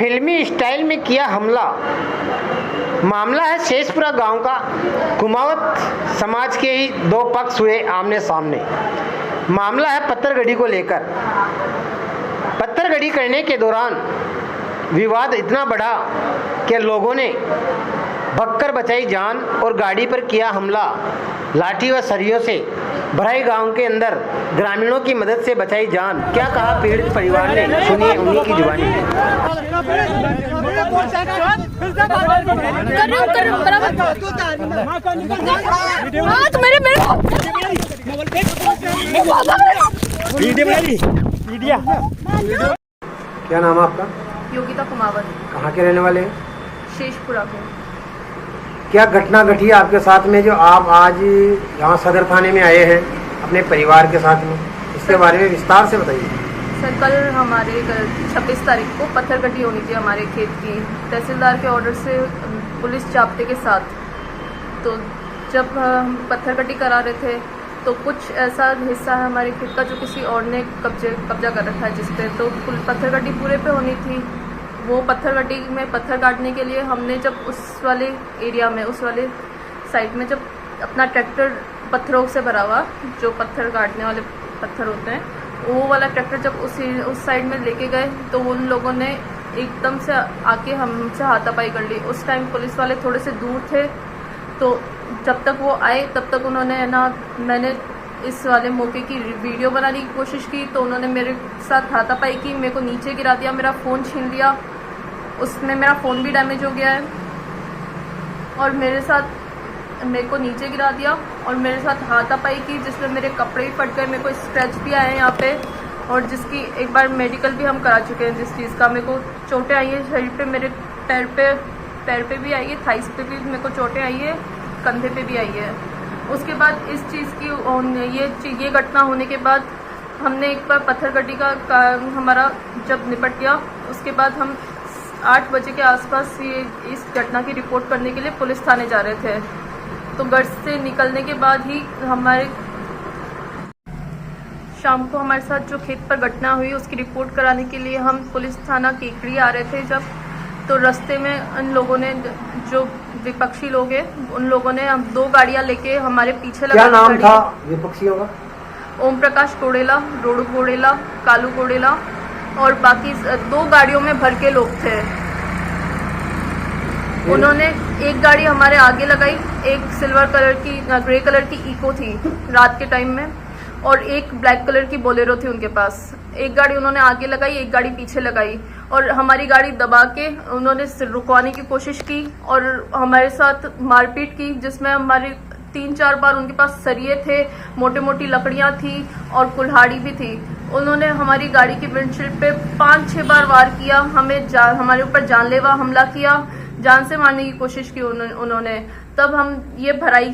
फिल्मी स्टाइल में किया हमला। मामला है शेषपुरा गांव का। कुमावत समाज के ही दो पक्ष हुए आमने सामने। मामला है पत्थरगड़ी को लेकर। पत्थरगड़ी करने के दौरान विवाद इतना बढ़ा कि लोगों ने भगकर बचाई जान और गाड़ी पर किया हमला। लाठी व सरियों से भराई गांव के अंदर ग्रामीणों की मदद से बचाई जान। क्या कहा पीड़ित परिवार ने, सुनिए उन्हीं की जुबानी। क्या नाम है आपका? योगिता कुमावत। कहाँ के रहने वाले हैं? शेषपुरा के। क्या घटना घटी आपके साथ में जो आप आज यहाँ सदर थाने में आए हैं अपने परिवार के साथ में, इसके बारे में विस्तार से बताइए। सर, कल हमारे 26 तारीख को पत्थरगड़ी होनी थी हमारे खेत की, तहसीलदार के ऑर्डर से पुलिस जाब्ते के साथ। तो जब हम पत्थरगड़ी करा रहे थे तो कुछ ऐसा हिस्सा है हमारे खेत का जो किसी और ने कब्जा कर रखा है जिस पे, तो पत्थरगड़ी पूरे पे होनी थी। वो पत्थरगड़ी में पत्थर काटने के लिए हमने जब उस वाले एरिया में, उस वाले साइड में जब अपना ट्रैक्टर पत्थरों से भरा हुआ, जो पत्थर काटने वाले पत्थर होते हैं, वो वाला ट्रैक्टर जब उस साइड में लेके गए तो उन लोगों ने एकदम से आके हमसे हाथापाई कर ली। उस टाइम पुलिस वाले थोड़े से दूर थे, तो जब तक वो आए तब तक उन्होंने मैंने इस वाले मौके की वीडियो बनाने की कोशिश की तो उन्होंने मेरे साथ हाथापाई की, मेरे को नीचे गिरा दिया, मेरा फ़ोन छीन लिया। उसमें मेरा फ़ोन भी डैमेज हो गया है और मेरे को नीचे गिरा दिया और मेरे साथ हाथापाई की, जिसमें मेरे कपड़े भी फट गए, मेरे को स्क्रैच भी आए हैं यहाँ पे, और जिसकी एक बार मेडिकल भी हम करा चुके हैं। जिस चीज़ का मेरे को चोटें आई है शरीर पे, मेरे पैर पे भी आई है, थाइस पे भी मेरे को चोटें आई है, कंधे पे भी आई है। उसके बाद इस चीज़ की ये घटना होने के बाद हमने एक बार पत्थरगड़ी का हमारा जब निपट गया, उसके बाद हम 8 बजे के आसपास इस घटना की रिपोर्ट करने के लिए पुलिस थाने जा रहे थे। तो घर से निकलने के बाद ही शाम को हमारे साथ जो खेत पर घटना हुई उसकी रिपोर्ट कराने के लिए हम पुलिस थाना केकड़ी आ रहे थे जब, तो रास्ते में उन लोगों ने, जो विपक्षी लोग हैं, उन लोगों ने 2 गाड़ियां लेके हमारे पीछे लगा। क्या नाम था विपक्षियों का? ओम प्रकाश कोड़ेला, रोडू कोड़ेला, कालू कोड़ेला और बाकी 2 गाड़ियों में भर के लोग थे। उन्होंने एक गाड़ी हमारे आगे लगाई, एक सिल्वर कलर की, ग्रे कलर की इको थी रात के टाइम में, और एक ब्लैक कलर की बोलेरो थी उनके पास। एक गाड़ी उन्होंने आगे लगाई, एक गाड़ी पीछे लगाई और हमारी गाड़ी दबा के उन्होंने रुकवाने की कोशिश की और हमारे साथ मारपीट की, जिसमें हमारे 3-4 बार उनके पास सरिये थे, मोटी मोटी लकड़ियां थी और कुल्हाड़ी भी थी। उन्होंने हमारी गाड़ी की विंडशील्ड पे 5-6 बार वार किया, हमारे ऊपर जानलेवा हमला किया, जान से मारने की कोशिश की उन्होंने। तब हम ये भराई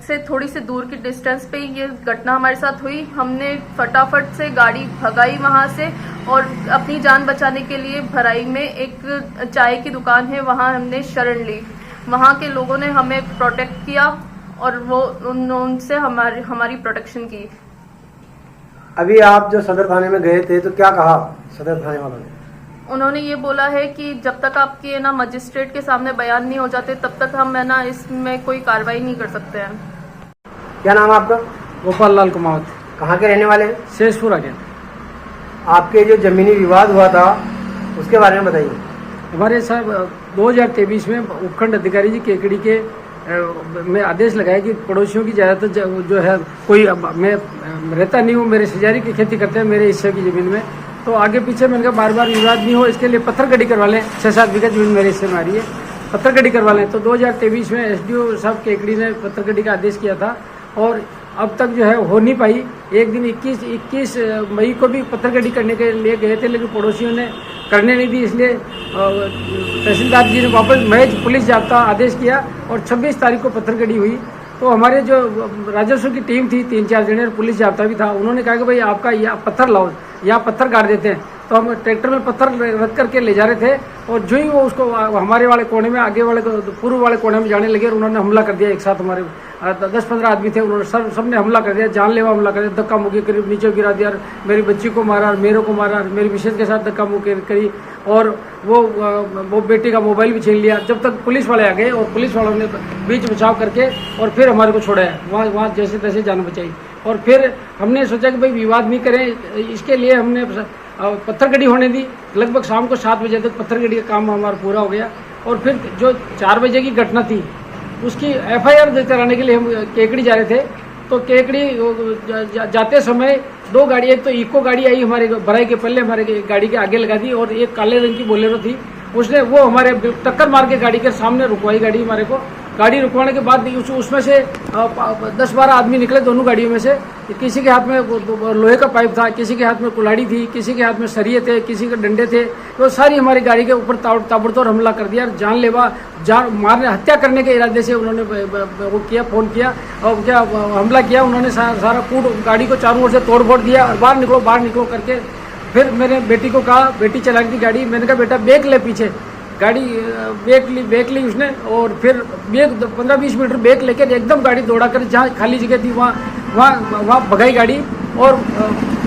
से थोड़ी सी दूर की डिस्टेंस पे ये घटना हमारे साथ हुई। हमने फटाफट से गाड़ी भगाई वहाँ से और अपनी जान बचाने के लिए भराई में एक चाय की दुकान है, वहाँ हमने शरण ली। वहाँ के लोगों ने हमें प्रोटेक्ट किया और वो उनसे हमारी प्रोटेक्शन की। अभी आप जो सदर थाने में गए थे तो क्या कहा सदर थाने वालों ने? उन्होंने ये बोला है कि जब तक आपके मजिस्ट्रेट के सामने बयान नहीं हो जाते तब तक हम इसमें कोई कार्रवाई नहीं कर सकते हैं। क्या नाम है आपका? गोपाल लाल कुमावत। कहाँ के रहने वाले हैं? शेषपुरा के। आपके जो जमीनी विवाद हुआ था उसके बारे में बताइए। हमारे साहब 2023 में उपखंड अधिकारी जी केकड़ी के में आदेश लगाया कि पड़ोसियों की ज़्यादातर जो है, कोई मैं रहता नहीं हूँ, मेरे सिजारी की खेती करते हैं मेरे हिस्से की ज़मीन में, तो आगे पीछे मैंने कहा बार बार विवाद नहीं हो, इसके लिए पत्थरगड़ी करवा लें। 6-7 बीघा जमीन मेरे हिस्से में आ रही है, पत्थरगड़ी करवा लें। तो 2023 में एसडीओ साहब केकड़ी ने पत्थरगड़ी का आदेश किया था और अब तक जो है हो नहीं पाई। एक दिन 21 मई को भी पत्थरगड़ी करने के लिए गए थे, लेकिन पड़ोसियों ने करने नहीं दी, इसलिए तहसीलदार जी ने वापस महज पुलिस जाब्ता आदेश किया और 26 तारीख को पत्थरगड़ी हुई। तो हमारे जो राजस्व की टीम थी 3-4 जने, पुलिस जाब्ता भी था, उन्होंने कहा कि भाई आपका यहाँ पत्थर लाओ, यहाँ पत्थर काट देते हैं। तो तो हम ट्रैक्टर में पत्थर रख करके ले जा रहे थे, और जो ही वो उसको हमारे वाले कोने में, आगे वाले पूर्व वाले कोने में जाने लगे और उन्होंने हमला कर दिया। एक साथ हमारे 10-15 आदमी थे, उन्होंने सबने हमला कर दिया, जानलेवा हमला कर दिया, धक्का मुक्की करी, नीचे गिरा दिया, मेरी बच्ची को मारा, मेरे को मारा, मेरी मिसेज के साथ धक्का मुक्की करी, और वो बेटी का मोबाइल भी छीन लिया। जब तक पुलिस वाले आ गए और पुलिस वालों ने बीच बचाव करके और फिर हमारे को छोड़ाया, वहाँ जैसे तैसे जान बचाई। और फिर हमने सोचा कि भाई विवाद नहीं करें, इसके लिए हमने पत्थरगड़ी होने दी। लगभग शाम को 7 बजे तक पत्थरगड़ी का काम हमारा पूरा हो गया। और फिर जो 4 बजे की घटना थी उसकी FIR दर्ज कराने के लिए हम केकड़ी जा रहे थे। तो केकड़ी जाते समय 2 गाड़ी, एक तो इको गाड़ी आई हमारे भराई के पहले हमारे गाड़ी के आगे लगा दी, और एक काले रंग की बोलेरो थी, उसने वो हमारे टक्कर मार के गाड़ी के सामने रुकवाई गाड़ी हमारे को। गाड़ी रुकवाने के बाद उसमें से 10-12 आदमी निकले दोनों गाड़ियों में से। किसी के हाथ में लोहे का पाइप था, किसी के हाथ में कुल्हाड़ी थी, किसी के हाथ में सरिये थे, किसी के डंडे थे। तो सारी हमारी गाड़ी के ऊपर ताबड़तोड़ हमला कर दिया। जानलेवा मारने, हत्या करने के इरादे से उन्होंने वो किया, फोन किया और क्या हमला किया। उन्होंने सारा कूट गाड़ी को चारों ओर से तोड़ फोड़ दिया, और बाहर निकलो करके। फिर मैंने बेटी को कहा, बेटी चला रही थी गाड़ी, मैंने कहा बेटा ब्रेक ले पीछे। गाड़ी ब्रेक ली उसने, और फिर 15-20 मीटर ब्रेक लेकर एकदम गाड़ी दौड़ा कर जहाँ खाली जगह थी वहाँ भगाई गाड़ी। और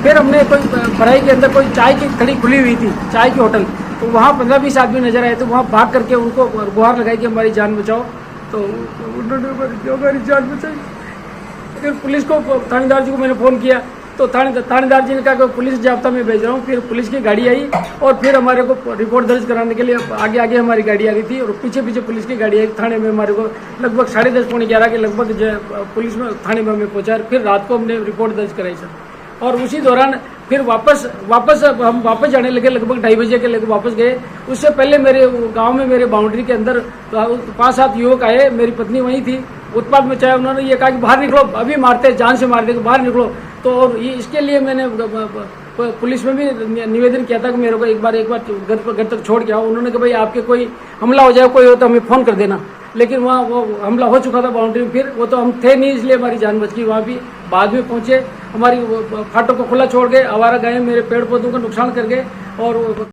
फिर हमने कोई भराई के अंदर कोई चाय की खड़ी खुली हुई थी, चाय की होटल, तो वहाँ 15-20 आदमी नजर आए, तो वहाँ भाग करके उनको गुहार लगाई कि हमारी जान बचाओ। तो उन्होंने हमारी जान बचाई। फिर पुलिस को, थानेदार जी को मैंने फ़ोन किया, तो थानेदार जी ने कहा कि पुलिस जाब्ता में भेज रहा हूँ। फिर पुलिस की गाड़ी आई और फिर हमारे को रिपोर्ट दर्ज कराने के लिए आगे हमारी गाड़ी आ गई थी, और पीछे पुलिस की गाड़ी आई। थाने में हमारे को लगभग 10:30-11 के लगभग पुलिस में थाने में हमें पहुँचा। फिर रात को हमने रिपोर्ट दर्ज कराई सर। और उसी दौरान फिर हम वापस जाने लगे, लगभग 2:30 बजे के लगे वापस गए। उससे पहले मेरे गाँव में, मेरे बाउंड्री के अंदर 5-7 युवक आए, मेरी पत्नी वहीं थी, उत्पात मचाया। उन्होंने ये कहा कि बाहर निकलो, अभी मारते, जान से मार देंगे, बाहर निकलो। तो और ये इसके लिए मैंने पुलिस में भी निवेदन किया था कि मेरे को एक बार घर तक छोड़ के आओ। उन्होंने कहा भाई आपके कोई हमला हो जाए, कोई हो तो हमें फ़ोन कर देना। लेकिन वहाँ वो हमला हो चुका था बाउंड्री में, फिर वो तो हम थे नहीं, इसलिए हमारी जान बच गई। वहाँ भी बाद में पहुँचे, हमारी फाटक को खुला छोड़ गए, आवारा गायें मेरे पेड़ पौधों का नुकसान कर गए। और